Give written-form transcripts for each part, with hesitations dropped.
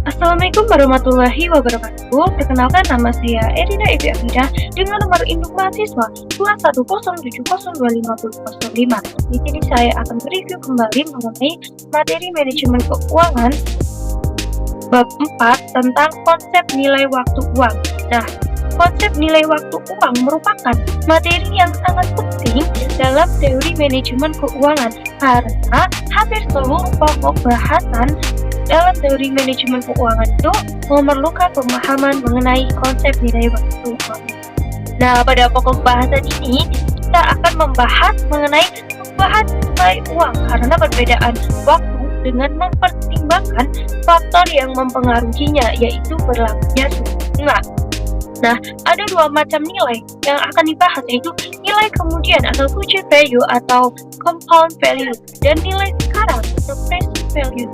Assalamualaikum warahmatullahi wabarakatuh. Perkenalkan, nama saya Erina Evi Afida dengan nomor induk mahasiswa 210702505. Di sini saya akan mereview kembali mengenai materi manajemen keuangan bab 4 tentang konsep nilai waktu uang. Nah, konsep nilai waktu uang merupakan materi yang sangat penting dalam teori manajemen keuangan karena hampir seluruh pokok bahasan dalam teori manajemen keuangan itu memerlukan pemahaman mengenai konsep nilai waktu uang. Nah, pada pokok bahasan ini kita akan membahas mengenai perubahan nilai uang karena perbedaan waktu dengan mempertimbangkan faktor yang mempengaruhinya, yaitu berlakunya suku bunga. Nah, ada dua macam nilai yang akan dibahas, yaitu nilai kemudian atau future value atau compound value dan nilai sekarang atau present value.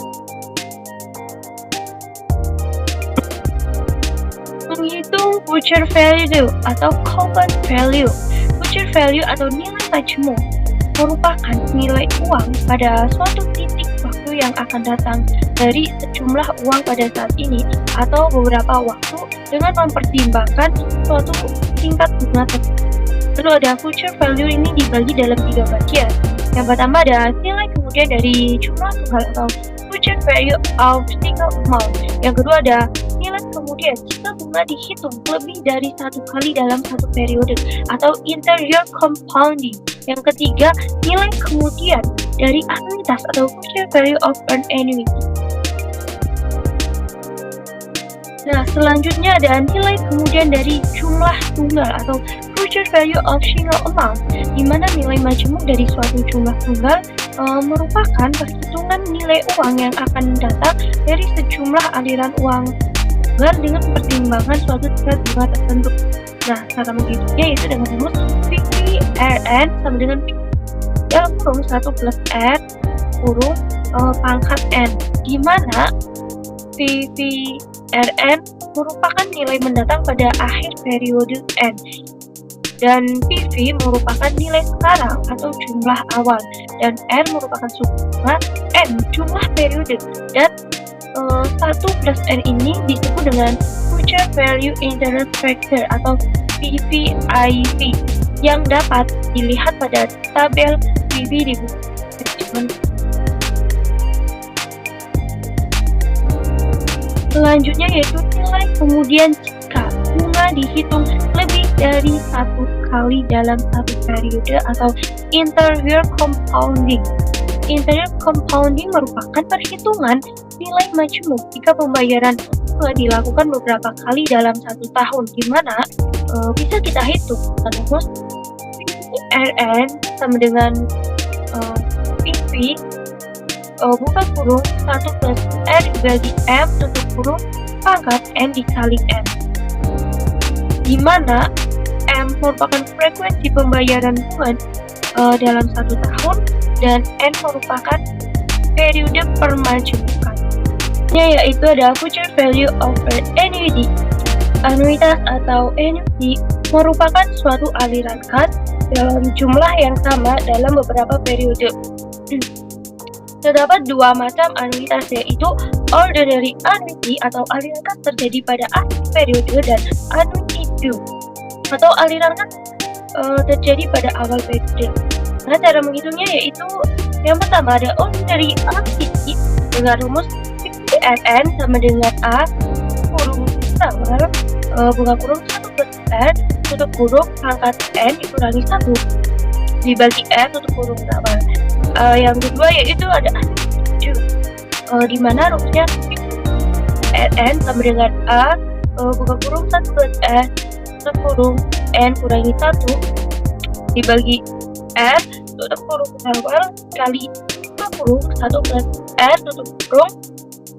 Menghitung future value atau compound value. Future value atau nilai majmuk merupakan nilai uang pada suatu titik waktu yang akan datang dari sejumlah uang pada saat ini atau beberapa waktu dengan mempertimbangkan suatu tingkat bunga tertentu. Lalu ada future value ini dibagi dalam 3 bagian. Yang pertama ada nilai kemudian dari jumlah tunggal atau future value of single amount. Yang kedua ada nilai kemudian jika bunga dihitung lebih dari satu kali dalam satu periode atau interior compounding. Yang ketiga, nilai kemudian dari anuitas atau future value of an annuity. Nah, selanjutnya ada nilai kemudian dari jumlah tunggal atau future value of single amount, di mana nilai majemuk dari suatu jumlah tunggal merupakan perhitungan nilai uang yang akan datang dari sejumlah aliran uang tunggal dengan pertimbangan suatu tingkat bunga tertentu. Nah, cara menghitungnya yaitu dengan rumus PVRN sama dengan P dalam kurung 1 plus R kurung pangkat N, di mana PVRN merupakan nilai mendatang pada akhir periode N dan PV merupakan nilai sekarang atau jumlah awal dan R merupakan suku bunga, N jumlah periode, dan 1 plus N ini disebut dengan future value interest factor atau PVIV yang dapat dilihat pada tabel PV di buku manajemen. Selanjutnya yaitu nilai kemudian jika bunga dihitung lebih dari satu kali dalam satu periode atau interior compounding. Interior compounding merupakan perhitungan nilai majmuk jika pembayaran bunga dilakukan beberapa kali dalam satu tahun, di mana bisa kita hitung rumus PVRN sama dengan PV buka kurung 1 plus R dibagi M tutup kurung pangkat N dikali N, di mana M merupakan frekuensi pembayaran bunga dalam satu tahun dan N merupakan periode permajmukan. Yaitu ada future value of an annuity. Anuitas atau annuity merupakan suatu aliran kas dalam jumlah yang sama dalam beberapa periode. Terdapat dua macam anuitas, yaitu ordinary annuity atau aliran kas terjadi pada akhir periode dan annuity due atau aliran kas terjadi pada awal periode. Nah, cara menghitungnya yaitu yang pertama ada ordinary annuity dengan rumus PVRN sama dengan A kurung sama bunga kurung 1 plus R tutup kurung pangkat N dikurangi 1 dibagi R tutup kurung sama. Yang kedua yaitu ada annuity di mana rumusnya PVRN sama dengan A buka kurung 1 plus R tutup kurung N kurangi 1 dibagi R tutup kurung awal kali buka kurung 1 plus R tutup kurung,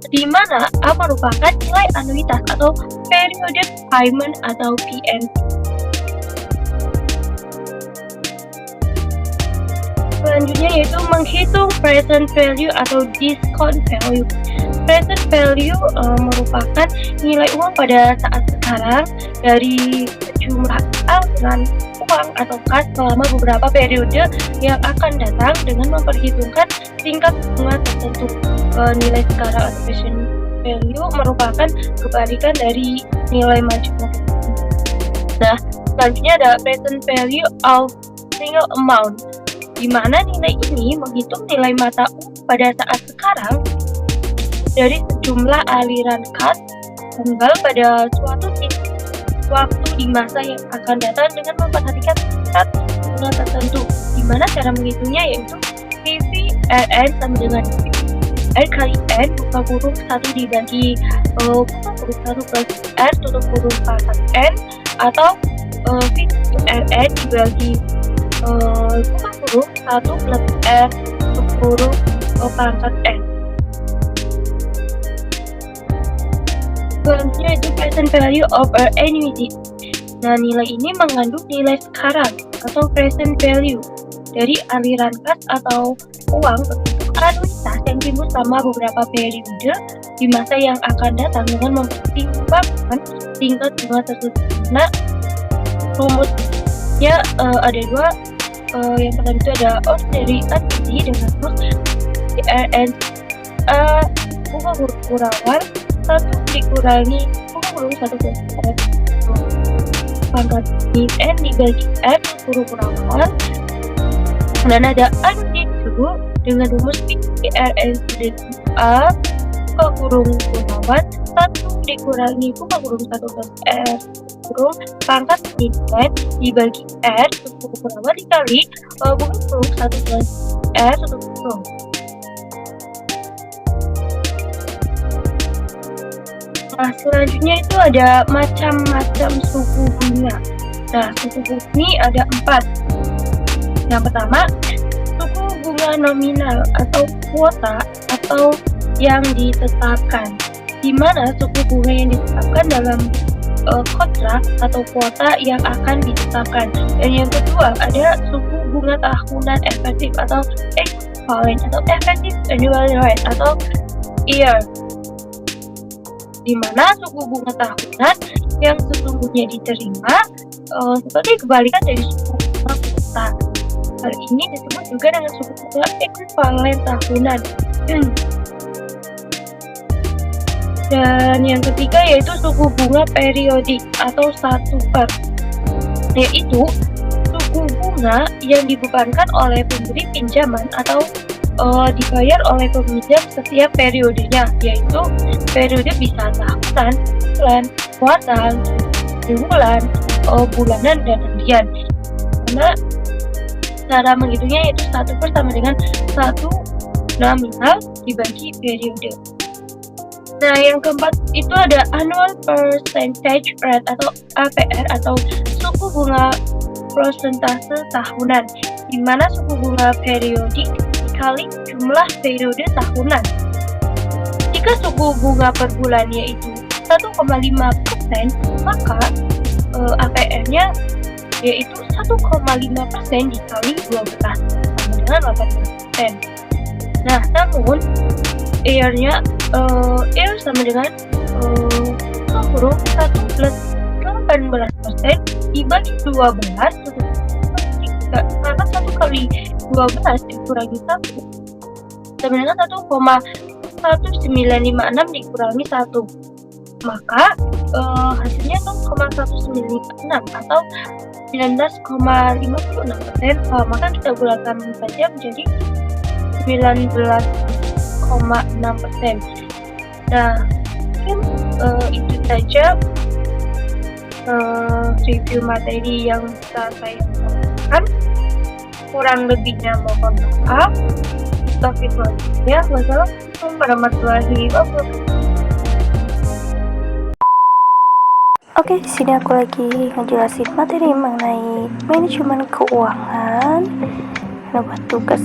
di mana A merupakan nilai anuitas atau periodic payment atau PNP. Selanjutnya yaitu menghitung present value atau discount value. Present value merupakan nilai uang pada saat sekarang dari sejumlah aliran uang atau kas selama beberapa periode yang akan datang dengan memperhitungkan tingkat bunga tertentu. Nilai sekarang atau present value merupakan kebalikan dari nilai marginal. Nah, selanjutnya ada present value of single amount, di mana nilai ini menghitung nilai mata uang pada saat sekarang dari sejumlah aliran kas tunggal pada suatu titik waktu di masa yang akan datang dengan memperhatikan tingkat bunga tertentu, di mana cara menghitungnya yaitu PV/RN sama dengan R kali N buka kurung 1 dibagi buka kurung 1 plus R tutup kurung pangkat N, atau PV/RN dibagi buka kurung 1 plus R tutup kurung pangkat N. Selanjutnya itu present value of our annuity. Nah, nilai ini mengandung nilai sekarang atau present value dari aliran kas atau uang berbentuk anuitas yang timbul selama beberapa periode di masa yang akan datang dengan mempertimbangkan tingkat bunga tersebut. Nah, rumusnya ada dua. Yang pertama itu ada ordinary annuity dengan rumus RN bunga kurangan 1 dikurangi bunga kurung 1 plus R pangkat N dibagi R kurangan. Dan ada annuity dengan rumus PRN A buka kurung kurangan 1 dikurangi buka kurung 1 plus R kurung pangkat N dibagi R kurangan dikali buka kurung 1 plus R tutup kurung. Nah, selanjutnya itu ada macam-macam suku bunga. Nah, suku bunga ini ada 4. Yang pertama, suku bunga nominal atau kuota atau yang ditetapkan, di mana suku bunga yang ditetapkan dalam kontrak atau kuota yang akan ditetapkan. Dan yang kedua, ada suku bunga tahunan efektif atau equivalent atau effective annual rate atau EAR, di mana suku bunga tahunan yang sesungguhnya diterima seperti kebalikan dari suku bunga kuota. Hal ini disebut juga dengan suku bunga ekuivalen tahunan. Dan yang ketiga yaitu suku bunga periodik atau 1/per, yaitu suku bunga yang dibebankan oleh pemberi pinjaman atau dibayar oleh peminjam setiap periodenya, yaitu periode bisa tahunan, bulan, kuartal, bulan, bulanan, dan harian. Karena cara menghitungnya yaitu 1/per sama dengan 1 nominal dibagi periode. Nah, yang keempat itu ada annual percentage rate atau APR atau suku bunga persentase tahunan, di mana suku bunga periodik dikali jumlah periode tahunan. Jika suku bunga per bulannya itu 1,5%, maka APR-nya yaitu 1,5% dikali 12 sama dengan 18%. Nah, namun EAR-nya EAR sama dengan 1 plus 18% dibagi 12 karena 1 kali 12 dikurangi 1 sama dengan 1,1956 dikurangi 1, maka hasilnya 0,196 atau 19,56%. Maka kita bulatkan saja menjadi 19,6%. Nah, mungkin itu saja review materi yang bisa saya sampaikan. Kurang lebihnya mohon maaf. Astagfirullahaladzim. Wassalamualaikum warahmatullahi wabarakatuh. Oke, di sini aku lagi ngejelasin materi mengenai manajemen keuangan. Karena buat tugas,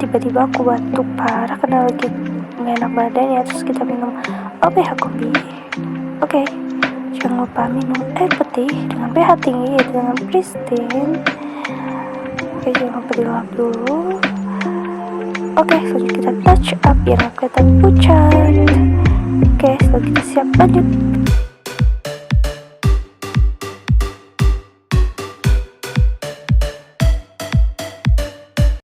tiba-tiba aku batuk parah karena lagi nggak enak badan ya. Terus kita minum OPH kopi. Oke, jangan lupa minum air putih dengan pH tinggi yaitu dengan pristine. Oke, jangan lupa dilap dulu. Oke, selanjutnya kita touch up biar kelihatan pucat. Oke, setelah kita siap lanjut.